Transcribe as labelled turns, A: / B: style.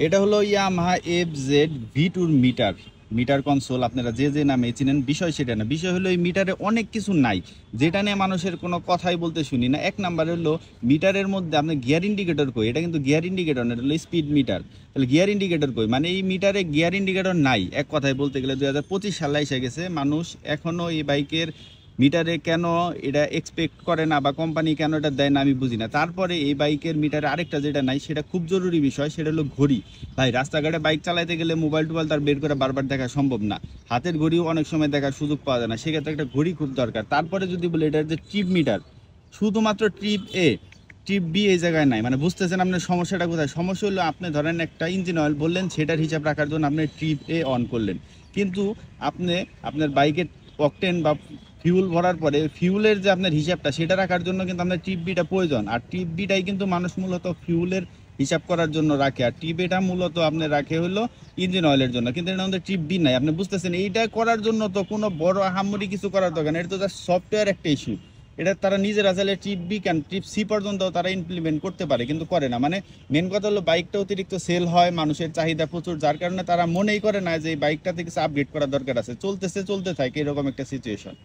A: এটা হলো Yamaha FZ V2 meter. Meter console আপনারা যে যে নামে চিনেন, বিষয় সেটা না। বিষয় হলো এই মিটারে অনেক কিছু নাই যেটা নিয়ে মানুষের কোনো কথাই বলতে শুনি না। এক নাম্বার হলো মিটারের মধ্যে আপনার গিয়ার ইন্ডিকেটর কই, এটা কিন্তু গিয়ার ইন্ডিকেটর না, এটা হলো স্পিড মিটার। তাহলে গিয়ার ইন্ডিকেটর কই, মানে এই মিটারে গিয়ার ইন্ডিকেটর নাই। এক কথায় বলতে গেলে 2025 সালে এসে গেছে, মানুষ এখনো এই বাইকের মিটারে কেন এটা এক্সপেক্ট করে না বা কোম্পানি কেন এটা দেয় না আমি বুঝি না। তারপরে এই বাইকের মিটারে আরেকটা যেটা নাই, সেটা খুব জরুরি বিষয়, সেটা হলো ঘড়ি। ভাই রাস্তাঘাটে বাইক চালাতে গেলে মোবাইল টোবাইল তার বের করে বারবার দেখা সম্ভব না, হাতের ঘড়িও অনেক সময় দেখার সুযোগ পাওয়া যায় না, সেক্ষেত্রে একটা ঘড়ি খুব দরকার। তারপরে যদি বলি এটা যে ট্রিপ মিটার, শুধুমাত্র ট্রিপ এ, ট্রিপ বি এই জায়গায় নাই। মানে বুঝতেছেন আপনার সমস্যাটা কোথায়? সমস্যা হলো আপনি ধরেন একটা ইঞ্জিন অয়েল বললেন, সেটার হিসাব রাখার জন্য আপনি ট্রিপ এ অন করলেন, কিন্তু আপনি আপনার বাইকের অকটেন বা ফিউল ভরার পরে ফিউলের যে আপনার হিসাবটা সেটা রাখার জন্য কিন্তু আপনার ট্রিপ বিটা প্রয়োজন। আর ট্রিপ বিটাই কিন্তু মানুষ মূলত ফিউলের হিসাব করার জন্য রাখে, আর ট্রিপ এটা মূলত আপনি রাখে হলো ইঞ্জিন অয়েলের জন্য। কিন্তু এটা আমাদের ট্রিপ বি নাই, আপনি বুঝতেছেন? এইটা করার জন্য তো কোনো বড় আহামরি কিছু করার দরকার নেই, এটা তো জাস্ট সফটওয়্যার একটা ইস্যু। এটা তারা নিজেরা চাইলে ট্রিপ বি কেন ট্রিপ সি পর্যন্ত তারা ইমপ্লিমেন্ট করতে পারে, কিন্তু করে না। মানে মেন কথা হলো বাইকটা অতিরিক্ত সেল হয়, মানুষের চাহিদা প্রচুর, যার কারণে তারা মনেই করে না যে এই বাইকটাতে কিছু আপডেট করার দরকার আছে, চলতেছে চলতে থাকে, এরকম একটা সিচুয়েশন।